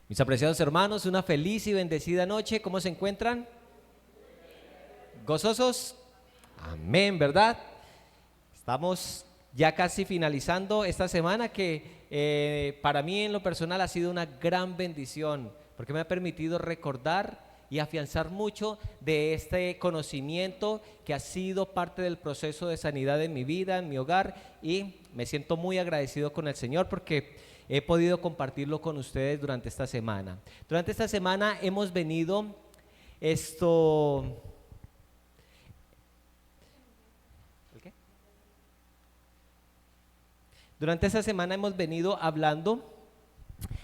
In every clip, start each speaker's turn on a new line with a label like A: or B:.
A: Mis apreciados hermanos, una feliz y bendecida noche. ¿Cómo se encuentran? ¿Gozosos? Amén, ¿verdad? Estamos ya casi finalizando esta semana que para mí en lo personal ha sido una gran bendición porque me ha permitido recordar y afianzar mucho de este conocimiento que ha sido parte del proceso de sanidad en mi vida, en mi hogar, y me siento muy agradecido con el Señor porque he podido compartirlo con ustedes durante esta semana. Durante esta semana hemos venido esto... ¿qué? Durante esta semana hemos venido hablando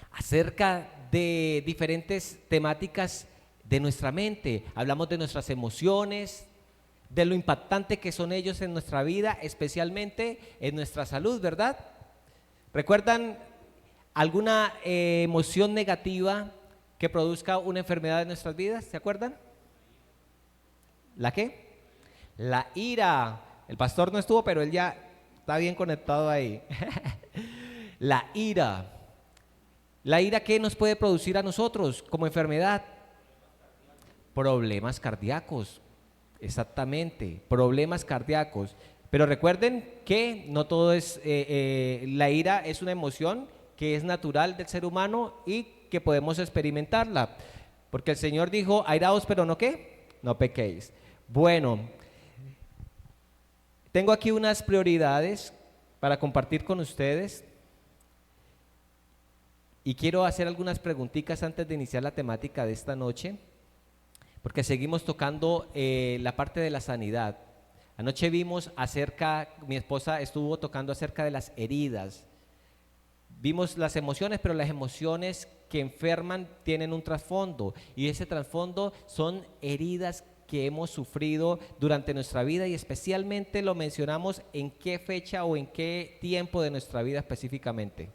A: acerca de diferentes temáticas de nuestra mente. Hablamos de nuestras emociones, de lo impactante que son ellos en nuestra vida, especialmente en nuestra salud, ¿verdad? ¿Recuerdan alguna emoción negativa que produzca una enfermedad en nuestras vidas? ¿Se acuerdan? ¿La qué? La ira. El pastor no estuvo, pero él ya está bien conectado ahí. La ira. ¿La ira qué nos puede producir a nosotros como enfermedad? Problemas cardíacos. Exactamente, problemas cardíacos. Pero recuerden que no todo es, la ira es una emoción que es natural del ser humano y que podemos experimentarla. Porque el Señor dijo, airaos, pero no qué, no pequéis. Bueno, tengo aquí unas prioridades para compartir con ustedes y quiero hacer algunas preguntitas antes de iniciar la temática de esta noche, porque seguimos tocando la parte de la sanidad. Anoche vimos acerca, mi esposa estuvo tocando acerca de las heridas. Vimos las emociones, pero las emociones que enferman tienen un trasfondo y ese trasfondo son heridas que hemos sufrido durante nuestra vida y especialmente lo mencionamos en qué fecha o en qué tiempo de nuestra vida específicamente.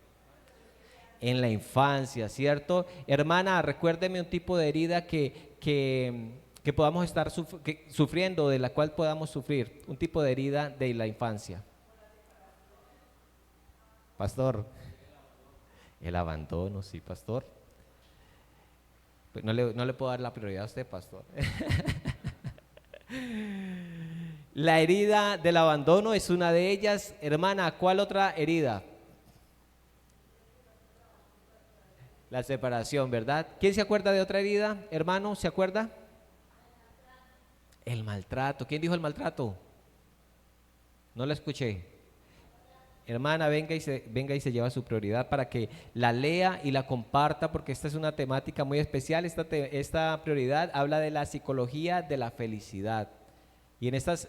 A: En la infancia, ¿cierto? Hermana, recuérdeme un tipo de herida que podamos estar sufriendo, de la cual podamos sufrir, un tipo de herida de la infancia. Pastor, el abandono, sí, pastor. Pues no le puedo dar la prioridad a usted, pastor. La herida del abandono es una de ellas. Hermana, ¿cuál otra herida? La separación, ¿verdad? ¿Quién se acuerda de otra herida? Hermano, ¿se acuerda? El maltrato. ¿Quién dijo el maltrato? No la escuché. Hermana, venga y se lleva su prioridad para que la lea y la comparta, porque esta es una temática muy especial. Esta prioridad habla de la psicología de la felicidad. Y en estas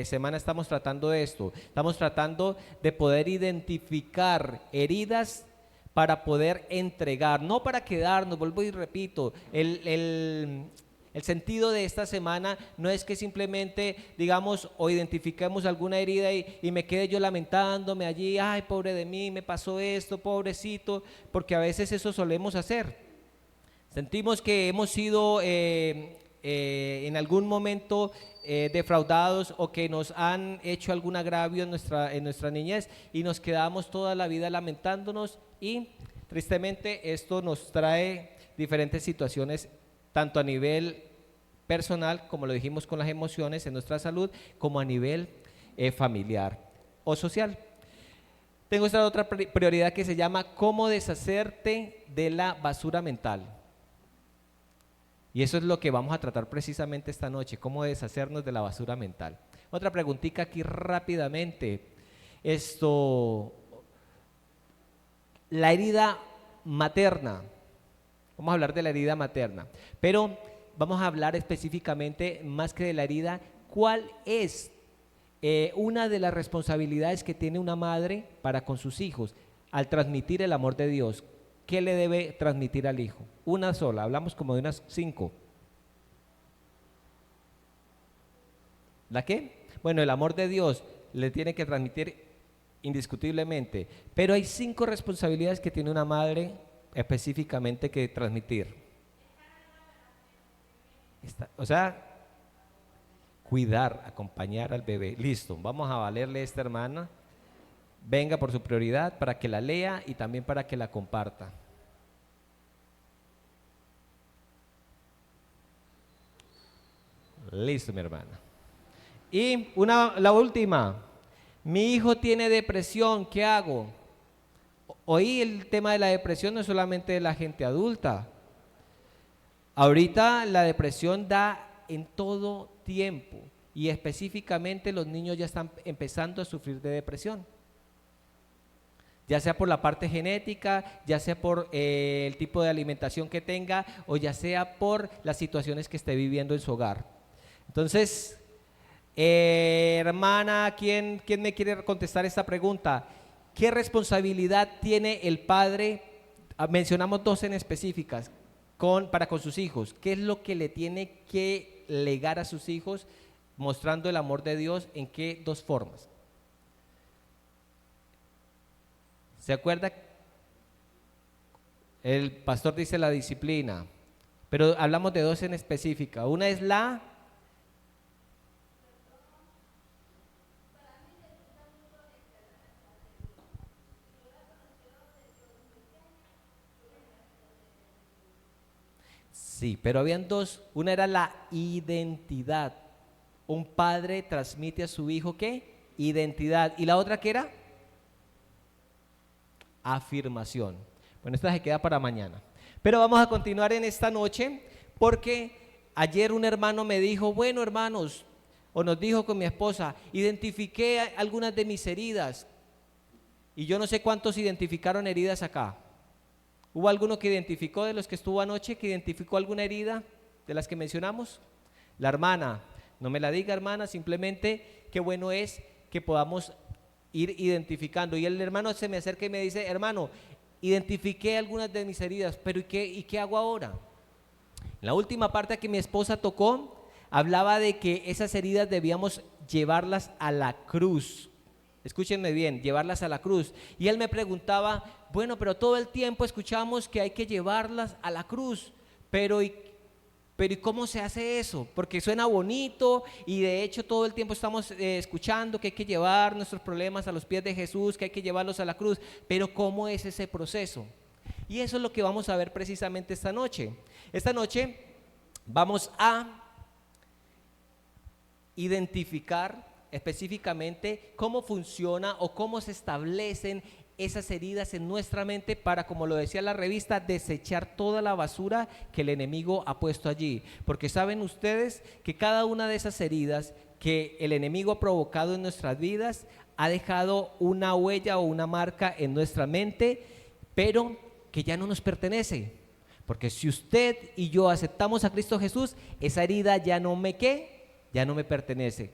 A: semanas estamos tratando de esto. Estamos tratando de poder identificar heridas para poder entregar, no para quedarnos. Vuelvo y repito, el sentido de esta semana no es que simplemente digamos o identifiquemos alguna herida y me quede yo lamentándome allí, ay, pobre de mí, me pasó esto, pobrecito, porque a veces eso solemos hacer. Sentimos que hemos sido en algún momento defraudados o que nos han hecho algún agravio en nuestra niñez y nos quedamos toda la vida lamentándonos y tristemente esto nos trae diferentes situaciones tanto a nivel personal, como lo dijimos con las emociones en nuestra salud, como a nivel familiar o social. Tengo esta otra prioridad que se llama cómo deshacerte de la basura mental. Y eso es lo que vamos a tratar precisamente esta noche, cómo deshacernos de la basura mental. Otra preguntita aquí rápidamente. La herida materna. Vamos a hablar de la herida materna, pero vamos a hablar específicamente, más que de la herida, cuál es una de las responsabilidades que tiene una madre para con sus hijos al transmitir el amor de Dios. ¿Qué le debe transmitir al hijo? Una sola, hablamos como de unas 5. ¿La qué? Bueno, el amor de Dios le tiene que transmitir indiscutiblemente, pero hay 5 responsabilidades que tiene una madre específicamente que transmitir. O sea, cuidar, acompañar al bebé. Listo, vamos a valerle a esta hermana. Venga por su prioridad para que la lea y también para que la comparta. Listo, mi hermana. Y la última. Mi hijo tiene depresión, ¿qué hago? Hoy el tema de la depresión no es solamente de la gente adulta. Ahorita la depresión da en todo tiempo y específicamente los niños ya están empezando a sufrir de depresión. Ya sea por la parte genética, ya sea por el tipo de alimentación que tenga o ya sea por las situaciones que esté viviendo en su hogar. Entonces, hermana, ¿quién me quiere contestar esta pregunta? ¿Qué responsabilidad tiene el padre? Mencionamos dos en específicas para con sus hijos. ¿Qué es lo que le tiene que legar a sus hijos mostrando el amor de Dios? ¿En qué dos formas? ¿Se acuerda? El pastor dice la disciplina, pero hablamos de dos en específica. Una es la... Sí, pero habían dos. Una era la identidad. Un padre transmite a su hijo ¿qué? Identidad. ¿Y la otra qué era? Afirmación. Bueno, esta se queda para mañana. Pero vamos a continuar en esta noche porque ayer un hermano me dijo, bueno hermanos, o nos dijo con mi esposa, identifiqué algunas de mis heridas. Y yo no sé cuántos identificaron heridas acá. ¿Hubo alguno que identificó de los que estuvo anoche, que identificó alguna herida de las que mencionamos? La hermana, no me la diga hermana, simplemente qué bueno es que podamos ir identificando. Y el hermano se me acerca y me dice, hermano, identifiqué algunas de mis heridas, pero ¿y qué hago ahora? En la última parte que mi esposa tocó, hablaba de que esas heridas debíamos llevarlas a la cruz. Escúchenme bien, llevarlas a la cruz. Y él me preguntaba, bueno, pero todo el tiempo escuchamos que hay que llevarlas a la cruz, pero ¿y cómo se hace eso? Porque suena bonito y de hecho todo el tiempo estamos escuchando que hay que llevar nuestros problemas a los pies de Jesús, que hay que llevarlos a la cruz, pero ¿cómo es ese proceso? Y eso es lo que vamos a ver precisamente esta noche. Esta noche vamos a identificar específicamente cómo funciona o cómo se establecen esas heridas en nuestra mente para, como lo decía la revista, desechar toda la basura que el enemigo ha puesto allí. Porque saben ustedes que cada una de esas heridas que el enemigo ha provocado en nuestras vidas ha dejado una huella o una marca en nuestra mente, pero que ya no nos pertenece. Porque si usted y yo aceptamos a Cristo Jesús, esa herida ya no me pertenece.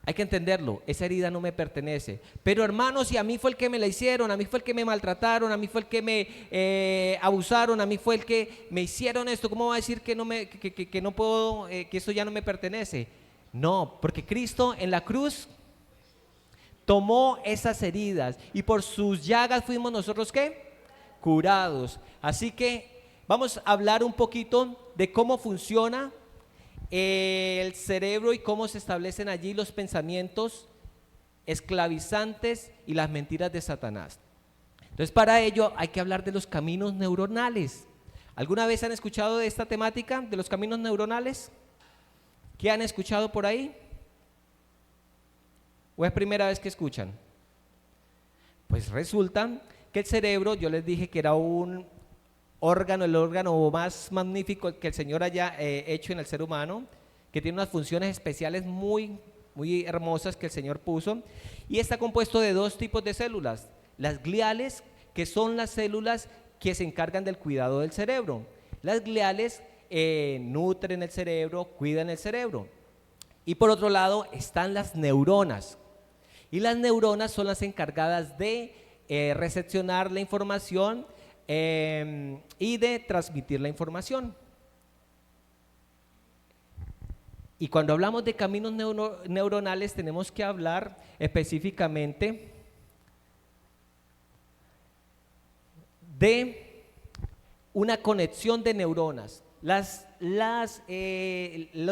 A: Hay que entenderlo, esa herida no me pertenece. Pero hermanos, si a mí fue el que me la hicieron, a mí fue el que me maltrataron, a mí fue el que me abusaron, a mí fue el que me hicieron esto, ¿cómo va a decir que no puedo, que eso ya no me pertenece? No, porque Cristo en la cruz tomó esas heridas y por sus llagas fuimos nosotros ¿qué? Curados. Así que vamos a hablar un poquito de cómo funciona el cerebro y cómo se establecen allí los pensamientos esclavizantes y las mentiras de Satanás. Entonces, para ello hay que hablar de los caminos neuronales. ¿Alguna vez han escuchado de esta temática, de los caminos neuronales? ¿Qué han escuchado por ahí? ¿O es primera vez que escuchan? Pues resulta que el cerebro, yo les dije que era un órgano, el órgano más magnífico que el Señor haya hecho en el ser humano, que tiene unas funciones especiales muy, muy hermosas que el Señor puso, y está compuesto de dos tipos de células: las gliales, que son las células que se encargan del cuidado del cerebro. Las gliales nutren el cerebro, cuidan el cerebro. Y por otro lado están las neuronas, y las neuronas son las encargadas de recepcionar la información y de transmitir la información. Y cuando hablamos de caminos neuronales tenemos que hablar específicamente de una conexión de neuronas. Los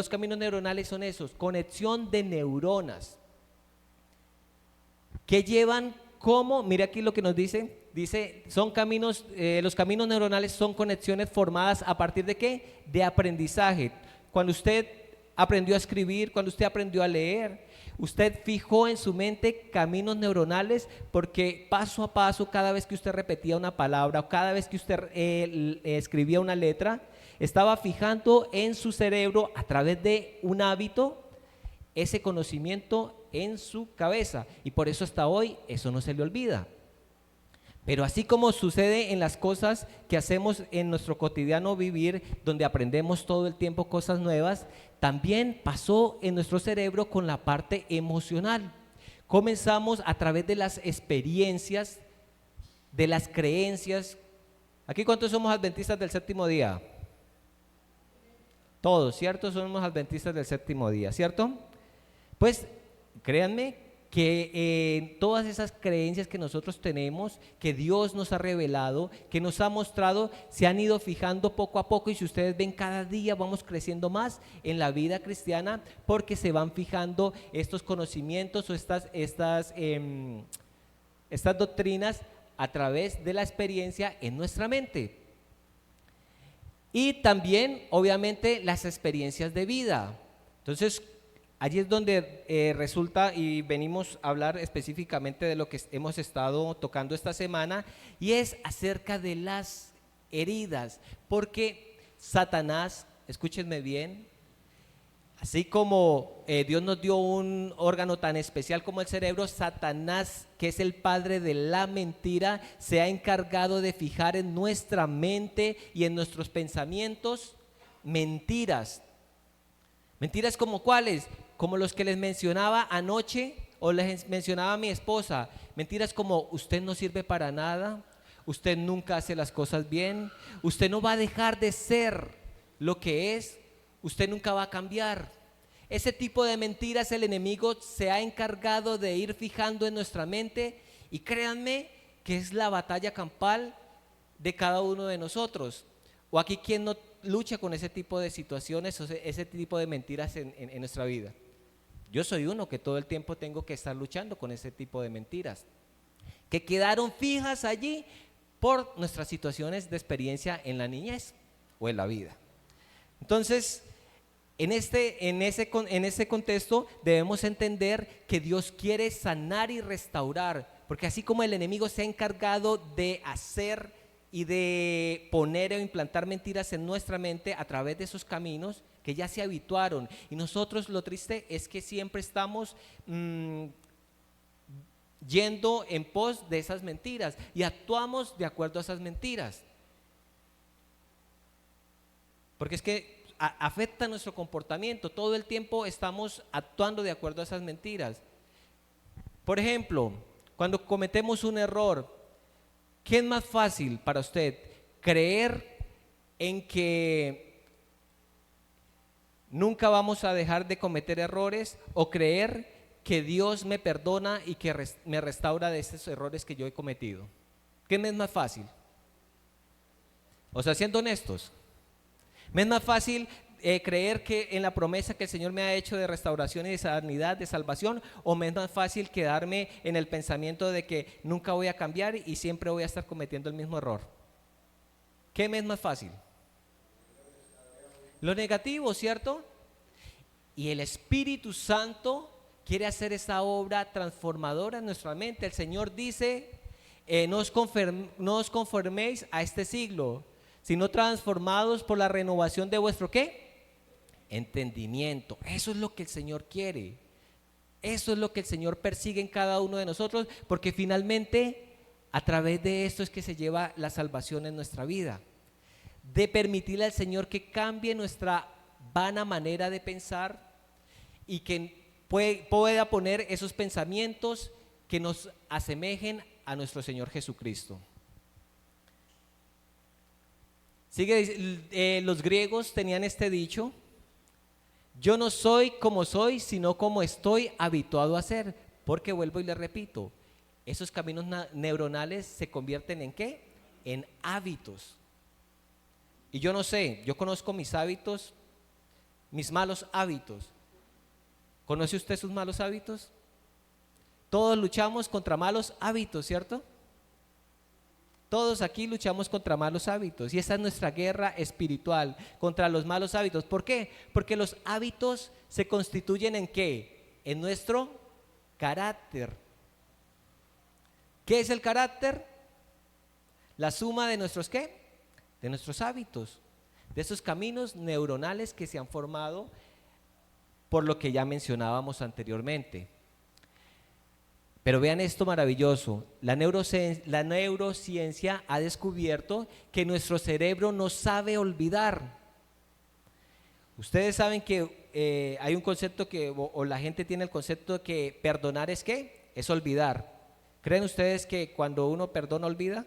A: caminos neuronales son esos, conexión de neuronas que llevan como, mira aquí lo que nos dice, son caminos, los caminos neuronales son conexiones formadas a partir de ¿qué? De aprendizaje. Cuando usted aprendió a escribir, cuando usted aprendió a leer, usted fijó en su mente caminos neuronales porque paso a paso, cada vez que usted repetía una palabra o cada vez que usted escribía una letra, estaba fijando en su cerebro a través de un hábito ese conocimiento en su cabeza, y por eso hasta hoy eso no se le olvida. Pero así como sucede en las cosas que hacemos en nuestro cotidiano vivir, donde aprendemos todo el tiempo cosas nuevas, también pasó en nuestro cerebro con la parte emocional. Comenzamos a través de las experiencias, de las creencias. ¿Aquí cuántos somos adventistas del séptimo día? Todos, ¿cierto? Somos adventistas del séptimo día, ¿cierto? Pues créanme que todas esas creencias que nosotros tenemos, que Dios nos ha revelado, que nos ha mostrado, se han ido fijando poco a poco, y si ustedes ven, cada día vamos creciendo más en la vida cristiana porque se van fijando estos conocimientos o estas doctrinas a través de la experiencia en nuestra mente. Y también, obviamente, las experiencias de vida. Entonces, allí es donde resulta, y venimos a hablar específicamente de lo que hemos estado tocando esta semana, y es acerca de las heridas, porque Satanás, escúchenme bien, así como Dios nos dio un órgano tan especial como el cerebro, Satanás, que es el padre de la mentira, se ha encargado de fijar en nuestra mente y en nuestros pensamientos mentiras. ¿Mentiras como cuáles? Como los que les mencionaba anoche o les mencionaba a mi esposa. Mentiras como: usted no sirve para nada, usted nunca hace las cosas bien, usted no va a dejar de ser lo que es, usted nunca va a cambiar. Ese tipo de mentiras el enemigo se ha encargado de ir fijando en nuestra mente, y créanme que es la batalla campal de cada uno de nosotros. O aquí, ¿quién no lucha con ese tipo de situaciones o ese tipo de mentiras en nuestra vida? Yo soy uno que todo el tiempo tengo que estar luchando con ese tipo de mentiras que quedaron fijas allí por nuestras situaciones de experiencia en la niñez o en la vida. Entonces, en ese contexto debemos entender que Dios quiere sanar y restaurar, porque así como el enemigo se ha encargado de hacer y de poner o implantar mentiras en nuestra mente a través de esos caminos que ya se habituaron, y nosotros, lo triste es que siempre estamos yendo en pos de esas mentiras y actuamos de acuerdo a esas mentiras, porque es que afecta nuestro comportamiento. Todo el tiempo estamos actuando de acuerdo a esas mentiras. Por ejemplo, cuando cometemos un error, ¿qué es más fácil para usted? ¿Creer en que nunca vamos a dejar de cometer errores, o creer que Dios me perdona y que me restaura de esos errores que yo he cometido? ¿Qué me es más fácil? O sea, siendo honestos, me es más fácil creer que en la promesa que el Señor me ha hecho de restauración y de sanidad, de salvación, o me es más fácil quedarme en el pensamiento de que nunca voy a cambiar y siempre voy a estar cometiendo el mismo error? ¿Qué me es más fácil? Lo negativo, ¿cierto? Y el Espíritu Santo quiere hacer esa obra transformadora en nuestra mente. El Señor dice: no os conforméis a este siglo, sino transformados por la renovación de vuestro ¿qué? Entendimiento. Eso es lo que el Señor quiere. Eso es lo que el Señor persigue en cada uno de nosotros, porque finalmente a través de esto es que se lleva la salvación en nuestra vida. De permitirle al Señor que cambie nuestra vana manera de pensar y que pueda poner esos pensamientos que nos asemejen a nuestro Señor Jesucristo. Los griegos tenían este dicho: yo no soy como soy, sino como estoy habituado a ser. Porque vuelvo y le repito, esos caminos neuronales se convierten ¿en qué? En hábitos. Y yo no sé, yo conozco mis hábitos, mis malos hábitos. ¿Conoce usted sus malos hábitos? Todos luchamos contra malos hábitos, ¿cierto? Todos aquí luchamos contra malos hábitos y esa es nuestra guerra espiritual contra los malos hábitos. ¿Por qué? Porque los hábitos se constituyen ¿en qué? En nuestro carácter. ¿Qué es el carácter? La suma de nuestros ¿qué? De nuestros hábitos, de esos caminos neuronales que se han formado por lo que ya mencionábamos anteriormente. Pero vean esto maravilloso, la neurociencia ha descubierto que nuestro cerebro no sabe olvidar. Ustedes saben que hay un concepto o la gente tiene el concepto de que perdonar es ¿qué? Es olvidar. ¿Creen ustedes que cuando uno perdona olvida?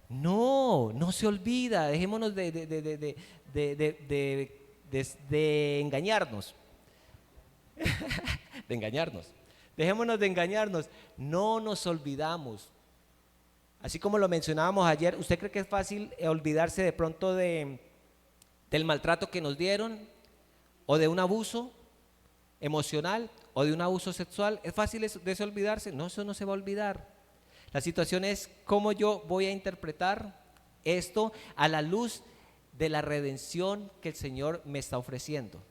A: No, no se olvida, dejémonos de engañarnos. De engañarnos. Dejémonos de engañarnos. No nos olvidamos. Así como lo mencionábamos ayer, ¿usted cree que es fácil olvidarse de pronto del maltrato que nos dieron? ¿O de un abuso emocional? ¿O de un abuso sexual? ¿Es fácil de eso olvidarse? No, eso no se va a olvidar. La situación es cómo yo voy a interpretar esto a la luz de la redención que el Señor me está ofreciendo.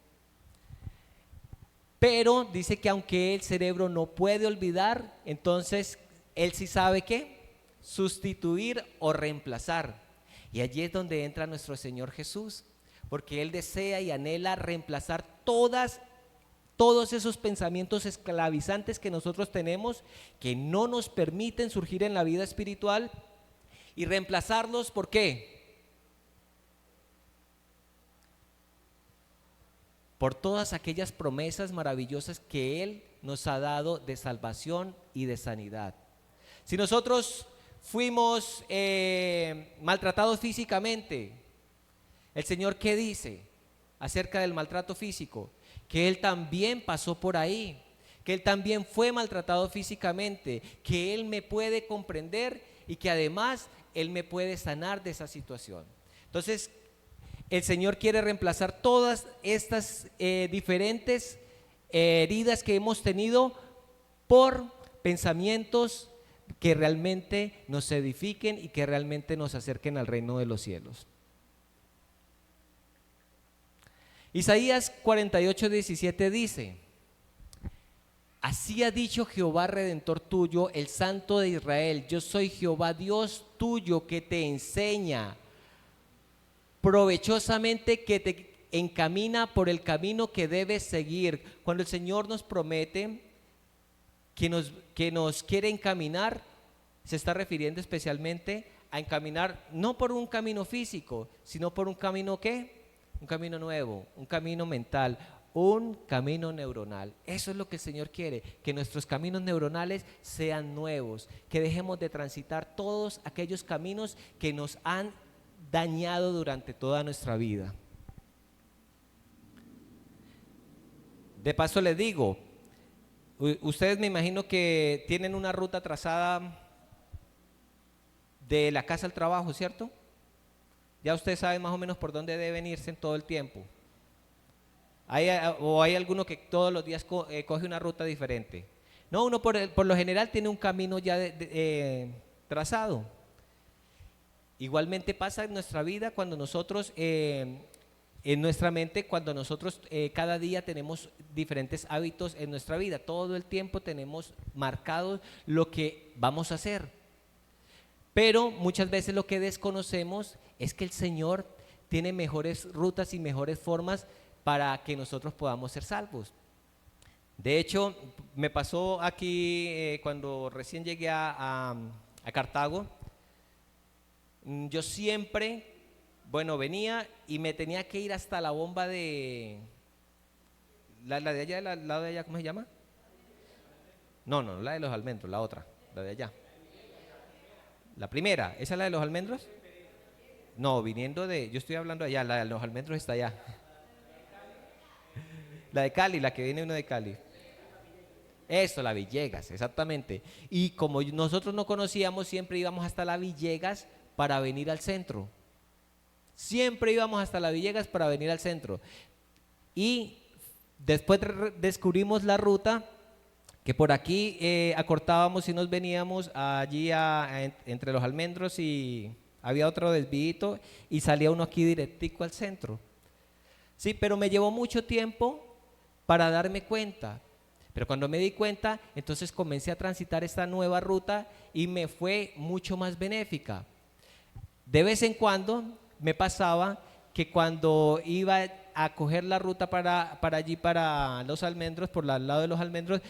A: Pero dice que aunque el cerebro no puede olvidar, entonces él sí sabe ¿qué? Sustituir o reemplazar. Y allí es donde entra nuestro Señor Jesús, porque Él desea y anhela reemplazar todos esos pensamientos esclavizantes que nosotros tenemos, que no nos permiten surgir en la vida espiritual, y reemplazarlos ¿por qué? Por todas aquellas promesas maravillosas que Él nos ha dado de salvación y de sanidad. Si nosotros fuimos maltratados físicamente, el Señor ¿qué dice acerca del maltrato físico? Que Él también pasó por ahí, que Él también fue maltratado físicamente, que Él me puede comprender y que además Él me puede sanar de esa situación. Entonces, el Señor quiere reemplazar todas estas diferentes heridas que hemos tenido por pensamientos que realmente nos edifiquen y que realmente nos acerquen al reino de los cielos. Isaías 48:17 dice: así ha dicho Jehová Redentor tuyo, el Santo de Israel, yo soy Jehová Dios tuyo que te enseña provechosamente, que te encamina por el camino que debes seguir. Cuando el Señor nos promete que nos quiere encaminar, se está refiriendo especialmente a encaminar no por un camino físico, sino por un camino ¿qué? Un camino nuevo, un camino mental, un camino neuronal. Eso es lo que el Señor quiere, que nuestros caminos neuronales sean nuevos, que dejemos de transitar todos aquellos caminos que nos han dañado durante toda nuestra vida. De paso les digo, ustedes me imagino que tienen una ruta trazada de la casa al trabajo, ¿cierto? Ya ustedes saben más o menos por dónde deben irse en todo el tiempo. ¿O hay alguno que todos los días coge una ruta diferente? No, uno por lo general tiene un camino ya trazado. Igualmente pasa en nuestra vida cuando nosotros, en nuestra mente, cuando nosotros cada día tenemos diferentes hábitos en nuestra vida. Todo el tiempo tenemos marcado lo que vamos a hacer. Pero muchas veces lo que desconocemos es que el Señor tiene mejores rutas y mejores formas para que nosotros podamos ser salvos. De hecho, me pasó aquí cuando recién llegué a Cartago. Yo siempre, venía y me tenía que ir hasta la bomba de la de allá, la de allá, ¿cómo se llama? No, la de los almendros, la otra, la de allá. La primera, ¿esa es la de los almendros? No, yo estoy hablando allá, la de los almendros está allá. La de Cali, la que viene uno de Cali. Eso, la Villegas, exactamente. Y como nosotros no conocíamos, siempre íbamos hasta la Villegas para venir al centro. Siempre íbamos hasta la Villegas para venir al centro. Y después descubrimos la ruta que por aquí acortábamos y nos veníamos allí entre los almendros y había otro desvío y salía uno aquí directico al centro. Sí, pero me llevó mucho tiempo para darme cuenta. Pero cuando me di cuenta, entonces comencé a transitar esta nueva ruta y me fue mucho más benéfica. De vez en cuando me pasaba que cuando iba a coger la ruta para allí, para los almendros, por al lado de los almendros,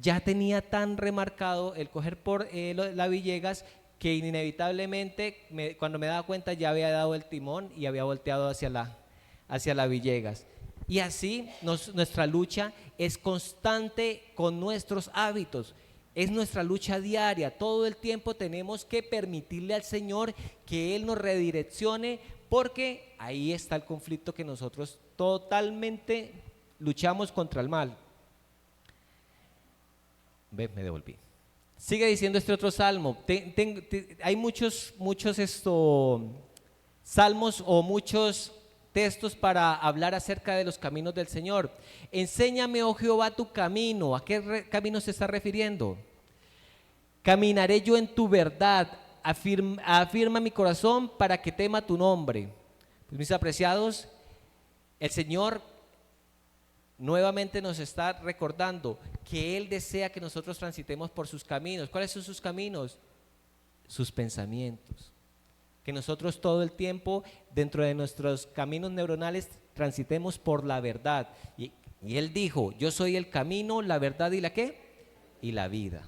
A: ya tenía tan remarcado el coger por la Villegas que inevitablemente cuando me daba cuenta ya había dado el timón y había volteado hacia la Villegas. Y así nuestra lucha es constante con nuestros hábitos. Es nuestra lucha diaria. Todo el tiempo tenemos que permitirle al Señor que Él nos redireccione, porque ahí está el conflicto que nosotros totalmente luchamos contra el mal. Me devolví. Sigue diciendo este otro salmo. Hay muchos salmos o muchos textos para hablar acerca de los caminos del Señor. Enséñame, oh Jehová, tu camino. ¿A qué camino se está refiriendo? Caminaré yo en tu verdad, afirma mi corazón para que tema tu nombre. Pues, mis apreciados, el Señor nuevamente nos está recordando que Él desea que nosotros transitemos por sus caminos. ¿Cuáles son sus caminos? Sus pensamientos. Que nosotros todo el tiempo dentro de nuestros caminos neuronales transitemos por la verdad. Y Él dijo, yo soy el camino, la verdad y la ¿qué? Y la vida.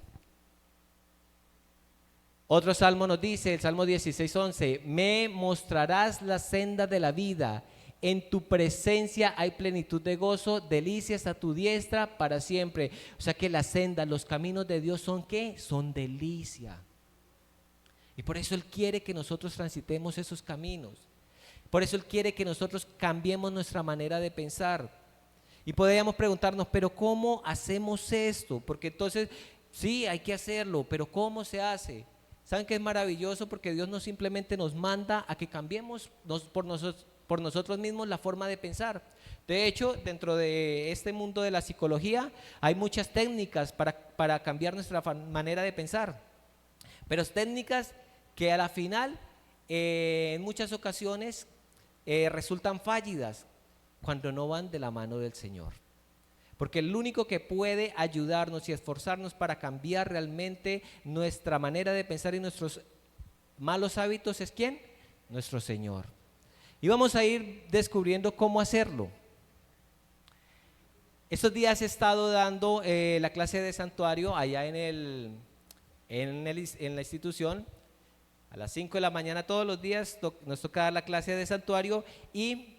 A: Otro salmo nos dice, el Salmo 16:11, me mostrarás la senda de la vida, en tu presencia hay plenitud de gozo, delicias a tu diestra para siempre. O sea que la senda, los caminos de Dios son ¿qué? Son delicia. Y por eso Él quiere que nosotros transitemos esos caminos. Por eso Él quiere que nosotros cambiemos nuestra manera de pensar. Y podríamos preguntarnos, pero ¿cómo hacemos esto? Porque entonces, sí, hay que hacerlo, pero ¿cómo se hace? ¿Saben qué es maravilloso? Porque Dios no simplemente nos manda a que cambiemos por nosotros mismos la forma de pensar. De hecho, dentro de este mundo de la psicología hay muchas técnicas para cambiar nuestra manera de pensar. Pero técnicas que a la final, en muchas ocasiones, resultan fallidas cuando no van de la mano del Señor. Porque el único que puede ayudarnos y esforzarnos para cambiar realmente nuestra manera de pensar y nuestros malos hábitos es ¿quién? Nuestro Señor. Y vamos a ir descubriendo cómo hacerlo. Estos días he estado dando la clase de santuario allá en la institución. A las 5 de la mañana todos los días nos toca dar la clase de santuario y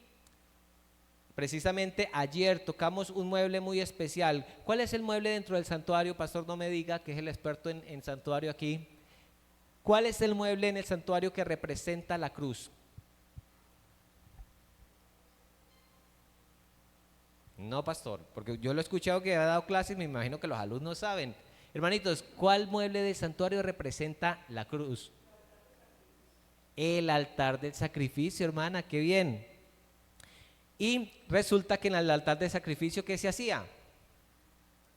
A: precisamente ayer tocamos un mueble muy especial. ¿Cuál es el mueble dentro del santuario? Pastor, no me diga, que es el experto en santuario aquí. ¿Cuál es el mueble en el santuario que representa la cruz? No, pastor, porque yo lo he escuchado que ha dado clases, me imagino que los alumnos saben. Hermanitos, ¿cuál mueble del santuario representa la cruz? El altar del sacrificio, hermana, qué bien. Y resulta que en el altar de sacrificio, ¿qué se hacía?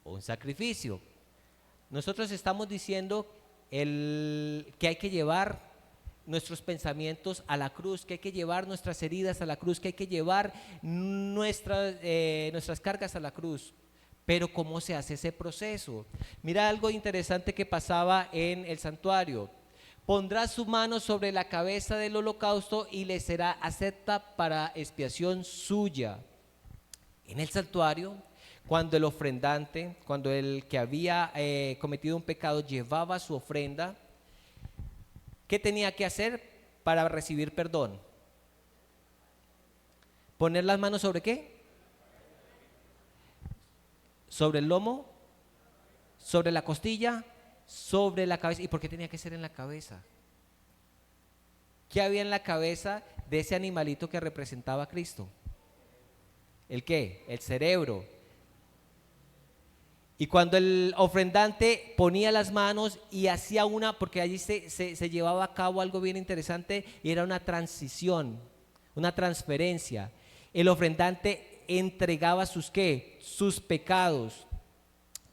A: Un sacrificio. Nosotros estamos diciendo que hay que llevar nuestros pensamientos a la cruz, que hay que llevar nuestras heridas a la cruz, que hay que llevar nuestras cargas a la cruz. Pero ¿cómo se hace ese proceso? Mira algo interesante que pasaba en el santuario. Pondrá su mano sobre la cabeza del holocausto y le será acepta para expiación suya. En el santuario, cuando el ofrendante, cuando el que había cometido un pecado llevaba su ofrenda, ¿qué tenía que hacer para recibir perdón? ¿Poner las manos sobre qué? ¿Sobre el lomo? ¿Sobre la costilla? Sobre la cabeza. ¿Y por qué tenía que ser en la cabeza? ¿Qué había en la cabeza de ese animalito que representaba a Cristo? ¿El qué? El cerebro. Y cuando el ofrendante ponía las manos y hacía porque allí se llevaba a cabo algo bien interesante, y era una transición, una transferencia. El ofrendante entregaba sus ¿qué? Sus pecados.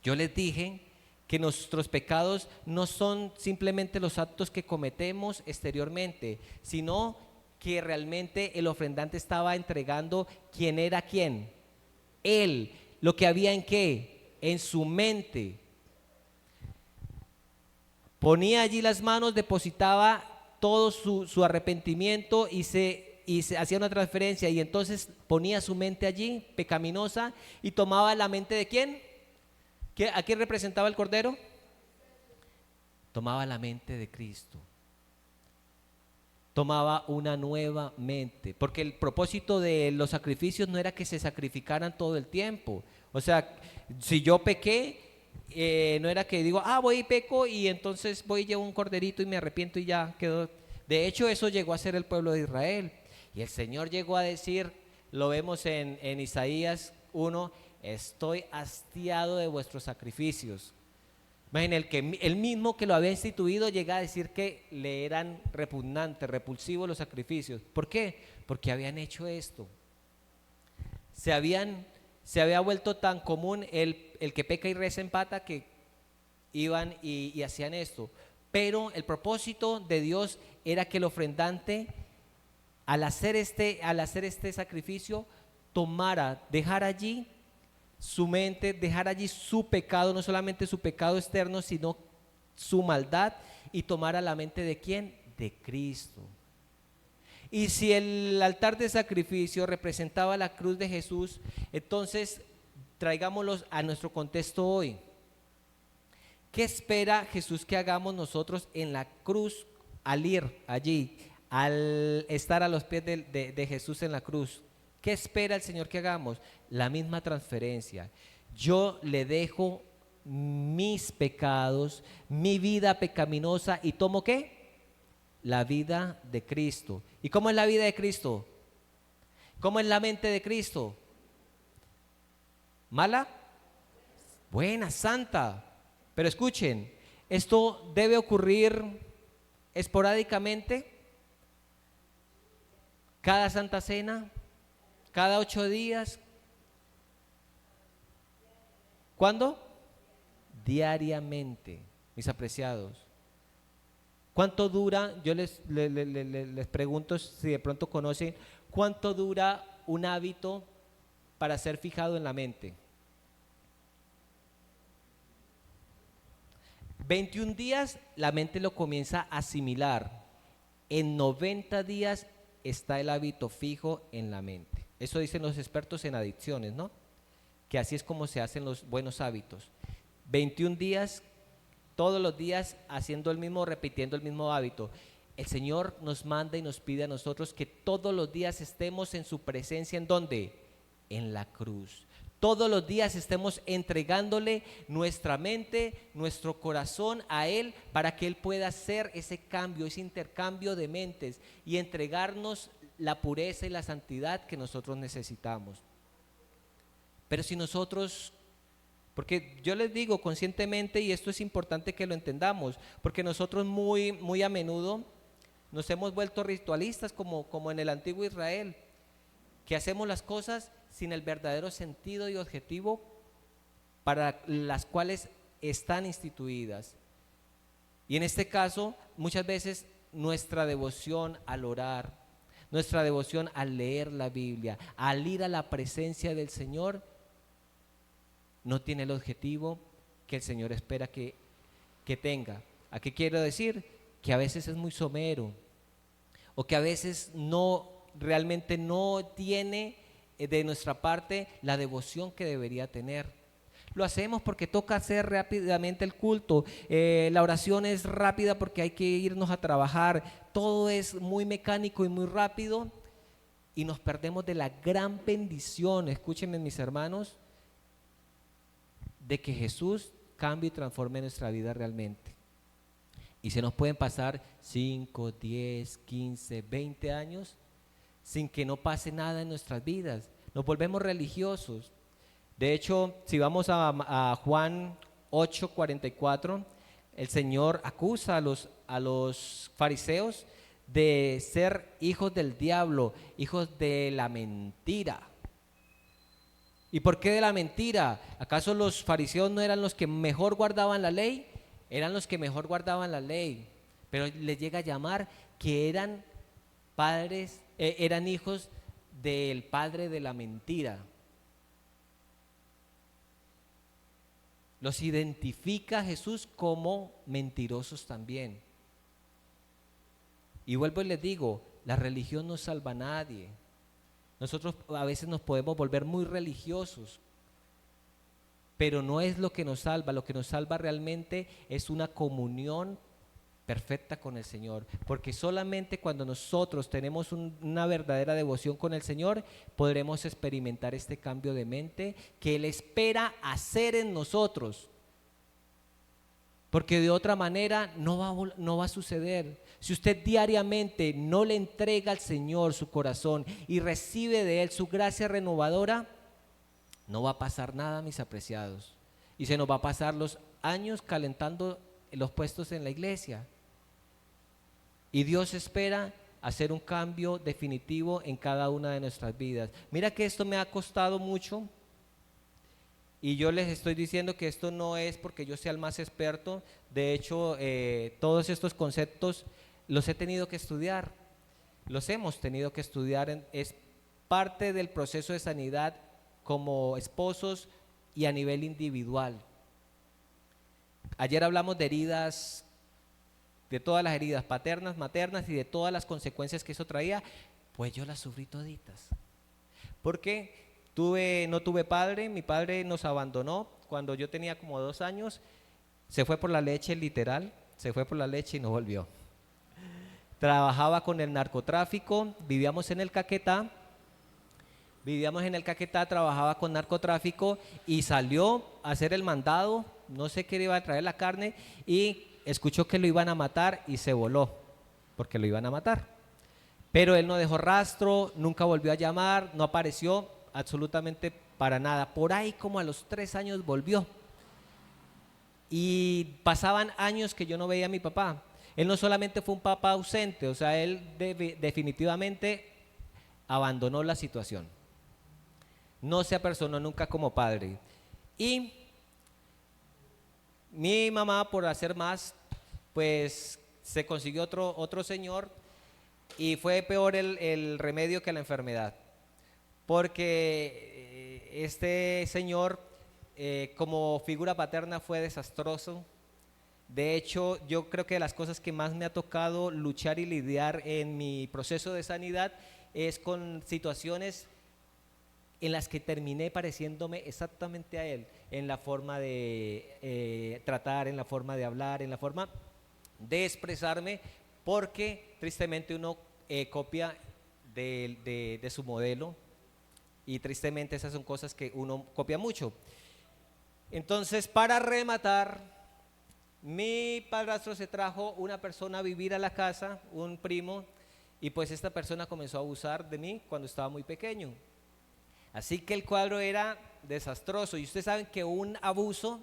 A: Yo les dije que nuestros pecados no son simplemente los actos que cometemos exteriormente, sino que realmente el ofrendante estaba entregando quién era quién. Él, lo que había en qué, en su mente. Ponía allí las manos, depositaba todo su arrepentimiento y se hacía una transferencia, y entonces ponía su mente allí, pecaminosa, y tomaba la mente de quién. ¿A quién representaba el Cordero? Tomaba la mente de Cristo. Tomaba una nueva mente, porque el propósito de los sacrificios no era que se sacrificaran todo el tiempo. O sea, si yo pequé, no era que digo, voy y peco y entonces voy y llevo un corderito y me arrepiento y ya quedó. De hecho, eso llegó a ser el pueblo de Israel. Y el Señor llegó a decir, lo vemos en Isaías 1, estoy hastiado de vuestros sacrificios. Imaginen, el mismo que lo había instituido llega a decir que le eran repugnantes, repulsivos los sacrificios. ¿Por qué? Porque habían hecho esto. Se había vuelto tan común el que peca y reza empata, que iban y hacían esto. Pero el propósito de Dios era que el ofrendante, al hacer este sacrificio, dejara allí su mente, dejar allí su pecado, no solamente su pecado externo, sino su maldad, y tomara la mente de ¿quién? De Cristo. Y si el altar de sacrificio representaba la cruz de Jesús, entonces traigámoslo a nuestro contexto hoy. ¿Qué espera Jesús que hagamos nosotros en la cruz al ir allí, al estar a los pies de Jesús en la cruz? ¿Qué espera el Señor que hagamos? La misma transferencia. Yo le dejo mis pecados, mi vida pecaminosa, y tomo ¿qué? La vida de Cristo. ¿Y cómo es la vida de Cristo? ¿Cómo es la mente de Cristo? ¿Mala? Buena, santa. Pero escuchen, esto debe ocurrir esporádicamente, cada Santa Cena, cada 8 días. ¿Cuándo? Diariamente, mis apreciados. ¿Cuánto dura? Yo les pregunto si de pronto conocen, ¿cuánto dura un hábito para ser fijado en la mente? 21 días la mente lo comienza a asimilar. En 90 días está el hábito fijo en la mente. Eso dicen los expertos en adicciones, ¿no? Que así es como se hacen los buenos hábitos. 21 días, todos los días repitiendo el mismo hábito. El Señor nos manda y nos pide a nosotros que todos los días estemos en su presencia. ¿En dónde? En la cruz. Todos los días estemos entregándole nuestra mente, nuestro corazón a Él, para que Él pueda hacer ese cambio, ese intercambio de mentes, y entregarnos la pureza y la santidad que nosotros necesitamos. Pero si nosotros, porque yo les digo conscientemente, y esto es importante que lo entendamos, porque nosotros muy a menudo nos hemos vuelto ritualistas como en el antiguo Israel, que hacemos las cosas sin el verdadero sentido y objetivo para las cuales están instituidas. Y en este caso, muchas veces nuestra devoción al orar, nuestra devoción al leer la Biblia, al ir a la presencia del Señor, no tiene el objetivo que el Señor espera que tenga. ¿A qué quiero decir? Que a veces es muy somero, o que a veces realmente no tiene de nuestra parte la devoción que debería tener. Lo hacemos porque toca hacer rápidamente el culto, la oración es rápida porque hay que irnos a trabajar, todo es muy mecánico y muy rápido, y nos perdemos de la gran bendición, escúchenme mis hermanos, de que Jesús cambie y transforme nuestra vida realmente. Y se nos pueden pasar 5, 10, 15, 20 años sin que no pase nada en nuestras vidas. Nos volvemos religiosos. De hecho, si vamos a Juan 8:44, el Señor acusa a los fariseos de ser hijos del diablo, hijos de la mentira. ¿Y por qué de la mentira? ¿Acaso los fariseos no eran los que mejor guardaban la ley? Eran los que mejor guardaban la ley, pero les llega a llamar que eran padres, eran hijos del padre de la mentira. Los identifica Jesús como mentirosos también. Y vuelvo y les digo, la religión no salva a nadie. Nosotros a veces nos podemos volver muy religiosos, pero no es lo que nos salva. Lo que nos salva realmente es una comunión perfecta con el Señor, porque solamente cuando nosotros tenemos una verdadera devoción con el Señor, podremos experimentar este cambio de mente que Él espera hacer en nosotros, porque de otra manera no va a suceder. Si usted diariamente no le entrega al Señor su corazón y recibe de Él su gracia renovadora, no va a pasar nada, mis apreciados, y se nos va a pasar los años calentando los puestos en la iglesia. Y Dios espera hacer un cambio definitivo en cada una de nuestras vidas. Mira que esto me ha costado mucho, y yo les estoy diciendo que esto no es porque yo sea el más experto. De hecho, todos estos conceptos los he tenido que estudiar, los hemos tenido que estudiar, es parte del proceso de sanidad como esposos y a nivel individual. Ayer hablamos de heridas, de todas las heridas paternas, maternas y de todas las consecuencias que eso traía. Pues yo las sufrí toditas, porque no tuve padre. Mi padre nos abandonó cuando yo tenía como 2 años, se fue por la leche, literal, se fue por la leche y no volvió. Trabajaba con el narcotráfico, vivíamos en el Caquetá, trabajaba con narcotráfico y salió a hacer el mandado, no sé qué iba a traer la carne, y escuchó que lo iban a matar y se voló, porque lo iban a matar. Pero él no dejó rastro, nunca volvió a llamar, no apareció absolutamente para nada. Por ahí como a los 3 años volvió. Y pasaban años que yo no veía a mi papá. Él no solamente fue un papá ausente, o sea, él definitivamente abandonó la situación. No se apersonó nunca como padre. Y mi mamá, por hacer más, pues se consiguió otro señor, y fue peor el remedio que la enfermedad, porque este señor como figura paterna fue desastroso. De hecho, yo creo que de las cosas que más me ha tocado luchar y lidiar en mi proceso de sanidad es con situaciones en las que terminé pareciéndome exactamente a él, en la forma de tratar, en la forma de hablar, en la forma de expresarme, porque tristemente uno copia de su modelo, y tristemente esas son cosas que uno copia mucho. Entonces, para rematar, mi padrastro se trajo una persona a vivir a la casa, un primo, y pues esta persona comenzó a abusar de mí cuando estaba muy pequeño. Así que el cuadro era desastroso, y ustedes saben que un abuso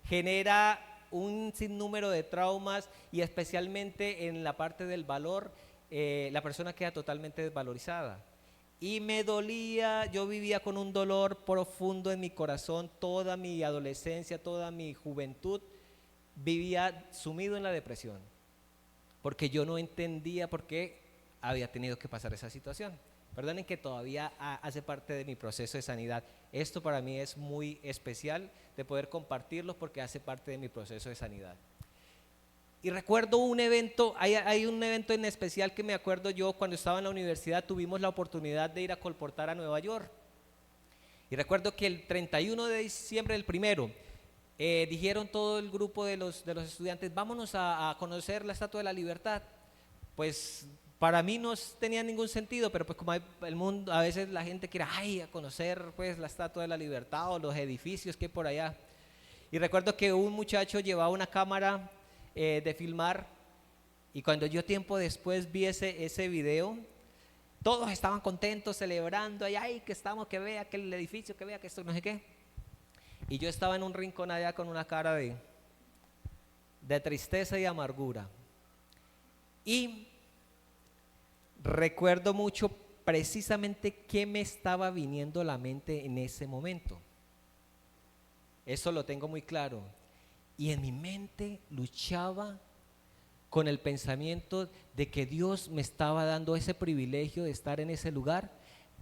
A: genera un sinnúmero de traumas, y especialmente en la parte del valor, la persona queda totalmente desvalorizada. Y me dolía, yo vivía con un dolor profundo en mi corazón, toda mi adolescencia, toda mi juventud, vivía sumido en la depresión, porque yo no entendía por qué había tenido que pasar esa situación. Perdonen que todavía hace parte de mi proceso de sanidad. Esto para mí es muy especial de poder compartirlo, porque hace parte de mi proceso de sanidad. Y recuerdo un evento, hay un evento en especial que me acuerdo yo cuando estaba en la universidad. Tuvimos la oportunidad de ir a colportar a Nueva York. Y recuerdo que el 31 de diciembre, el primero, dijeron todo el grupo de los estudiantes: vámonos a conocer la Estatua de la Libertad. Pues para mí no tenía ningún sentido, pero pues como el mundo, a veces la gente quiere a conocer pues la Estatua de la Libertad o los edificios que hay por allá. Y recuerdo que un muchacho llevaba una cámara de filmar, y cuando yo tiempo después vi ese video, todos estaban contentos, celebrando, ay, que estamos, que vea que el edificio, que vea que esto, no sé qué. Y yo estaba en un rincón allá con una cara de tristeza y amargura. Y recuerdo mucho precisamente qué me estaba viniendo a la mente en ese momento. Eso lo tengo muy claro. Y en mi mente luchaba con el pensamiento de que Dios me estaba dando ese privilegio de estar en ese lugar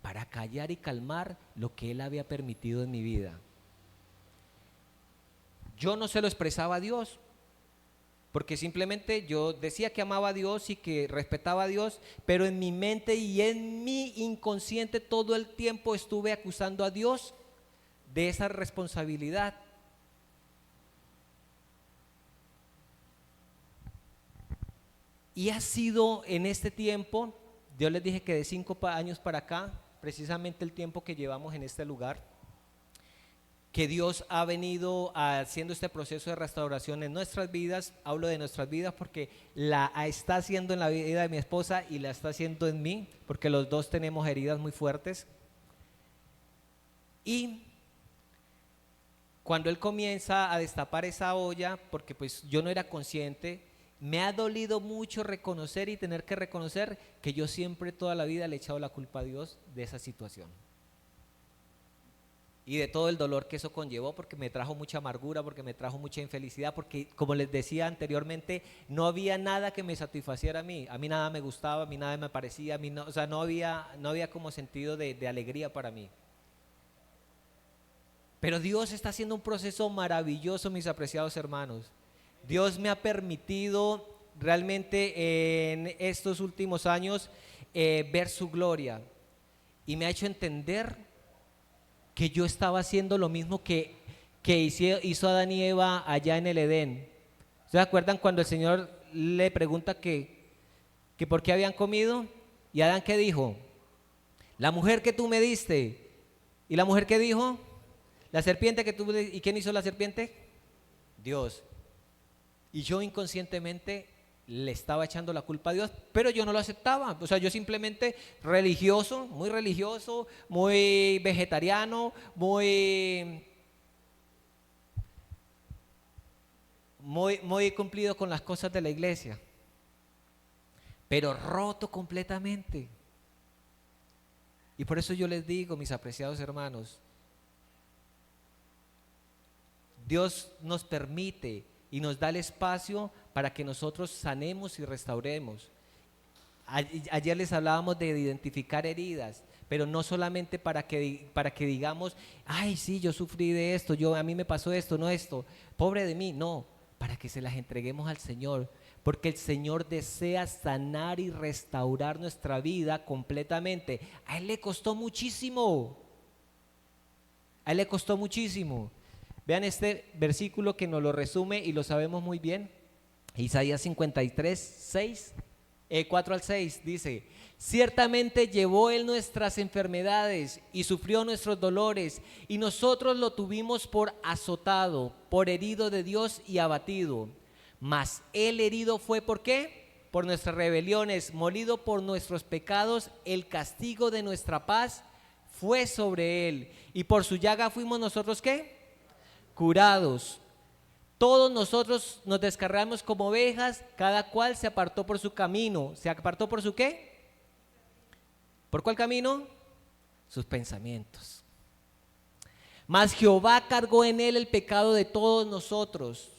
A: para callar y calmar lo que Él había permitido en mi vida. Yo no se lo expresaba a Dios, porque simplemente yo decía que amaba a Dios y que respetaba a Dios, pero en mi mente y en mi inconsciente todo el tiempo estuve acusando a Dios de esa responsabilidad. Y ha sido en este tiempo, yo les dije que de 5 años para acá, precisamente el tiempo que llevamos en este lugar, que Dios ha venido haciendo este proceso de restauración en nuestras vidas. Hablo de nuestras vidas porque la está haciendo en la vida de mi esposa y la está haciendo en mí, porque los dos tenemos heridas muy fuertes. Y cuando Él comienza a destapar esa olla, porque pues yo no era consciente, me ha dolido mucho reconocer y tener que reconocer que yo siempre toda la vida le he echado la culpa a Dios de esa situación. Y de todo el dolor que eso conllevó, porque me trajo mucha amargura, porque me trajo mucha infelicidad, porque como les decía anteriormente, no había nada que me satisfaciera a mí nada me gustaba, a mí nada me parecía, a mí no, o sea, no había como sentido de alegría para mí. Pero Dios está haciendo un proceso maravilloso, mis apreciados hermanos. Dios me ha permitido realmente en estos últimos años ver su gloria, y me ha hecho entender que yo estaba haciendo lo mismo que hizo Adán y Eva allá en el Edén. ¿Se acuerdan cuando el Señor le pregunta que por qué habían comido? ¿Y Adán qué dijo? La mujer que tú me diste. ¿Y la mujer qué dijo? La serpiente que tú me diste. ¿Y quién hizo la serpiente? Dios. Y yo inconscientemente le estaba echando la culpa a Dios, pero yo no lo aceptaba. O sea, yo simplemente religioso, muy vegetariano, muy cumplido con las cosas de la iglesia, pero roto completamente. Y por eso yo les digo, mis apreciados hermanos, Dios nos permite y nos da el espacio para que nosotros sanemos y restauremos. Ayer les hablábamos de identificar heridas, pero no solamente para que digamos, ay sí, yo sufrí de esto, a mí me pasó esto, no esto, pobre de mí, no, para que se las entreguemos al Señor, porque el Señor desea sanar y restaurar nuestra vida completamente. A Él le costó muchísimo, a Él le costó muchísimo. Vean este versículo que nos lo resume y lo sabemos muy bien. Isaías 53, 4 al 6 dice: ciertamente llevó Él nuestras enfermedades y sufrió nuestros dolores, y nosotros lo tuvimos por azotado, por herido de Dios y abatido. Mas Él herido fue, ¿por qué? Por nuestras rebeliones, molido por nuestros pecados, el castigo de nuestra paz fue sobre Él, y por su llaga fuimos nosotros, ¿qué? Curados. Todos nosotros nos descarriamos como ovejas, cada cual se apartó por su camino. ¿Se apartó por su qué? ¿Por cuál camino? Sus pensamientos. Mas Jehová cargó en él el pecado de todos nosotros.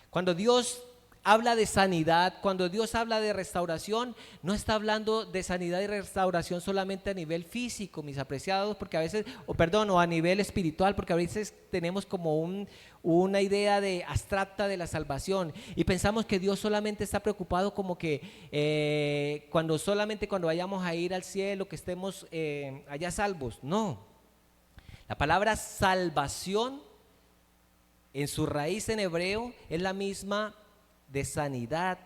A: Cuando Dios habla de sanidad, cuando Dios habla de restauración, no está hablando de sanidad y restauración solamente a nivel físico, mis apreciados, porque a veces, o a nivel espiritual, porque a veces tenemos como una idea abstracta de la salvación y pensamos que Dios solamente está preocupado como que cuando vayamos a ir al cielo, que estemos allá salvos. No, la palabra salvación en su raíz en hebreo es la misma de sanidad,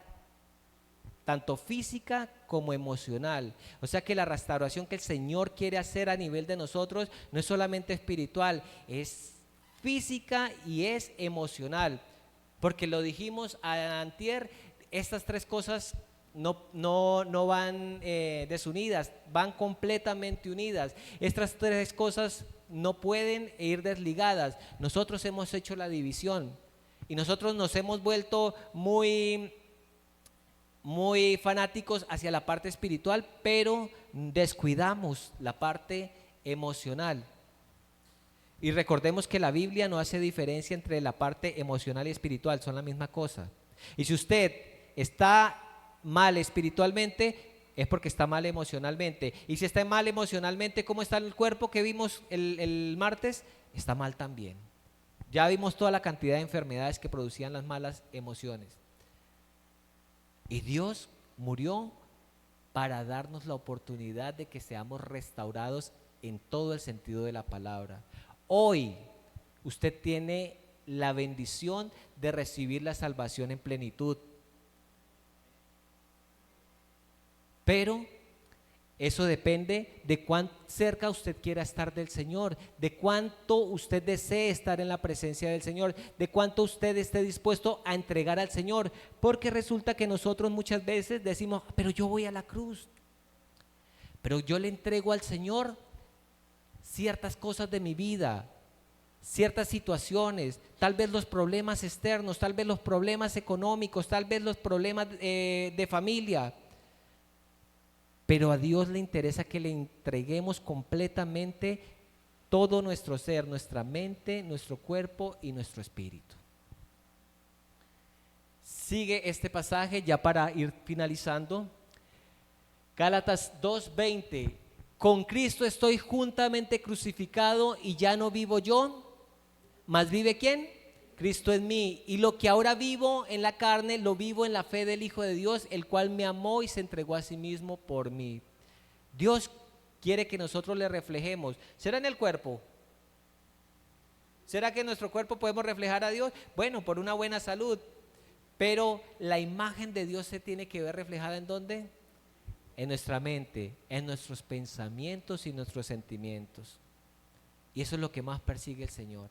A: tanto física como emocional. O sea que la restauración que el Señor quiere hacer a nivel de nosotros no es solamente espiritual, es física y es emocional, porque lo dijimos antier, estas tres cosas no van desunidas, van completamente unidas. Estas tres cosas no pueden ir desligadas. Nosotros hemos hecho la división y nosotros nos hemos vuelto muy muy fanáticos hacia la parte espiritual, pero descuidamos la parte emocional. Y recordemos que la Biblia no hace diferencia entre la parte emocional y espiritual, son la misma cosa. Y si usted está mal espiritualmente, es porque está mal emocionalmente. Y si está mal emocionalmente, ¿cómo está el cuerpo que vimos el martes? Está mal también. Ya vimos toda la cantidad de enfermedades que producían las malas emociones. Y Dios murió para darnos la oportunidad de que seamos restaurados en todo el sentido de la palabra. Hoy usted tiene la bendición de recibir la salvación en plenitud. Pero eso depende de cuán cerca usted quiera estar del Señor, de cuánto usted desee estar en la presencia del Señor, de cuánto usted esté dispuesto a entregar al Señor, porque resulta que nosotros muchas veces decimos, pero yo voy a la cruz, pero yo le entrego al Señor ciertas cosas de mi vida, ciertas situaciones, tal vez los problemas externos, tal vez los problemas económicos, tal vez los problemas de familia. Pero a Dios le interesa que le entreguemos completamente todo nuestro ser, nuestra mente, nuestro cuerpo y nuestro espíritu. Sigue este pasaje ya para ir finalizando. Gálatas 2:20. Con Cristo estoy juntamente crucificado y ya no vivo yo, mas vive ¿quién? Cristo en mí, y lo que ahora vivo en la carne, lo vivo en la fe del Hijo de Dios, el cual me amó y se entregó a sí mismo por mí. Dios quiere que nosotros le reflejemos. ¿Será en el cuerpo? ¿Será que en nuestro cuerpo podemos reflejar a Dios? Bueno, por una buena salud, pero la imagen de Dios se tiene que ver reflejada ¿en dónde? En nuestra mente, en nuestros pensamientos y nuestros sentimientos. Y eso es lo que más persigue el Señor.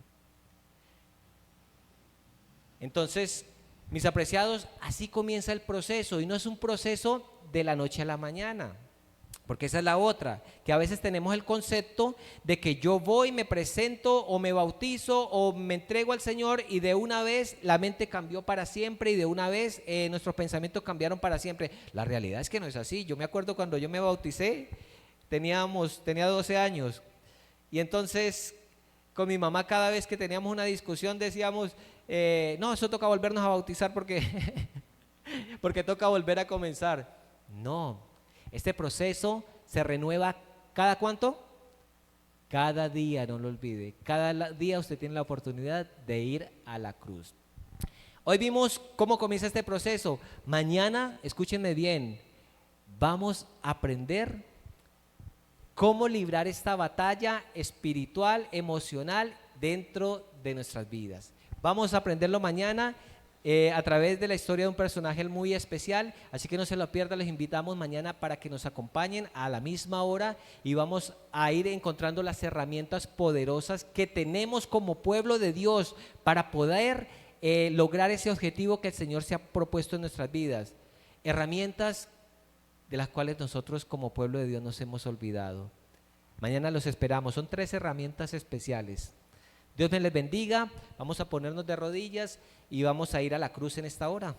A: Entonces, mis apreciados, así comienza el proceso, y no es un proceso de la noche a la mañana, porque esa es la otra, que a veces tenemos el concepto de que yo voy, me presento o me bautizo o me entrego al Señor y de una vez la mente cambió para siempre y de una vez nuestros pensamientos cambiaron para siempre. La realidad es que no es así. Yo me acuerdo cuando yo me bauticé, tenía 12 años, y entonces con mi mamá cada vez que teníamos una discusión decíamos, no, eso toca volvernos a bautizar porque, porque toca volver a comenzar. No, este proceso se renueva ¿cada cuánto? Cada día, no lo olvide. Cada día usted tiene la oportunidad de ir a la cruz. Hoy vimos cómo comienza este proceso. Mañana, escúchenme bien, vamos a aprender cómo librar esta batalla espiritual, emocional dentro de nuestras vidas. Vamos a aprenderlo mañana a través de la historia de un personaje muy especial, así que no se lo pierdan. Les invitamos mañana para que nos acompañen a la misma hora y vamos a ir encontrando las herramientas poderosas que tenemos como pueblo de Dios para poder lograr ese objetivo que el Señor se ha propuesto en nuestras vidas. Herramientas de las cuales nosotros como pueblo de Dios nos hemos olvidado. Mañana los esperamos, son 3 herramientas especiales. Dios me les bendiga, vamos a ponernos de rodillas y vamos a ir a la cruz en esta hora.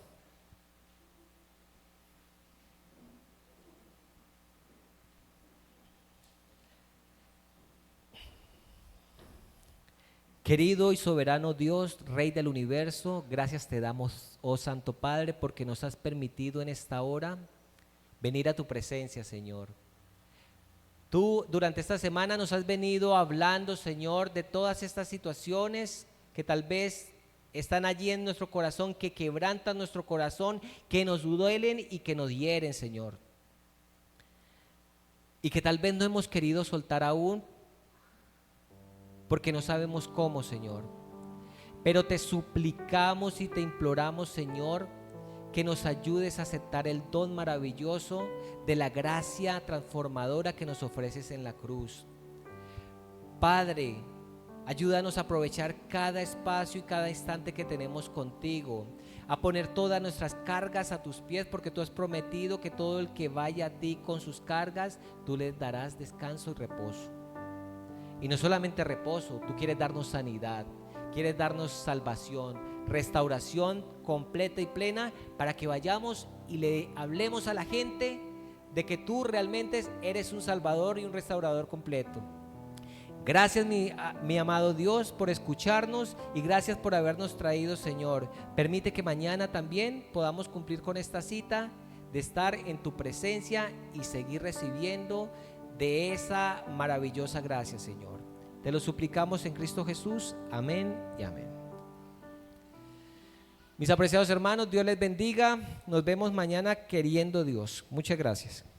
A: Querido y soberano Dios, Rey del universo, gracias te damos, oh Santo Padre, porque nos has permitido en esta hora venir a tu presencia, Señor. Tú durante esta semana nos has venido hablando, Señor, de todas estas situaciones que tal vez están allí en nuestro corazón, que quebrantan nuestro corazón, que nos duelen y que nos hieren, Señor. Y que tal vez no hemos querido soltar aún porque no sabemos cómo, Señor. Pero te suplicamos y te imploramos, Señor, que nos ayudes a aceptar el don maravilloso de la gracia transformadora que nos ofreces en la cruz. Padre, ayúdanos a aprovechar cada espacio y cada instante que tenemos contigo, a poner todas nuestras cargas a tus pies, porque tú has prometido que todo el que vaya a ti con sus cargas, tú les darás descanso y reposo. Y no solamente reposo, tú quieres darnos sanidad, quieres darnos salvación, restauración completa y plena para que vayamos y le hablemos a la gente de que tú realmente eres un Salvador y un restaurador completo. Gracias mi amado Dios por escucharnos y gracias por habernos traído, Señor. Permite que mañana también podamos cumplir con esta cita de estar en tu presencia y seguir recibiendo de esa maravillosa gracia, Señor. Te lo suplicamos en Cristo Jesús. Amén y amén. Mis apreciados hermanos, Dios les bendiga. Nos vemos mañana queriendo Dios. Muchas gracias.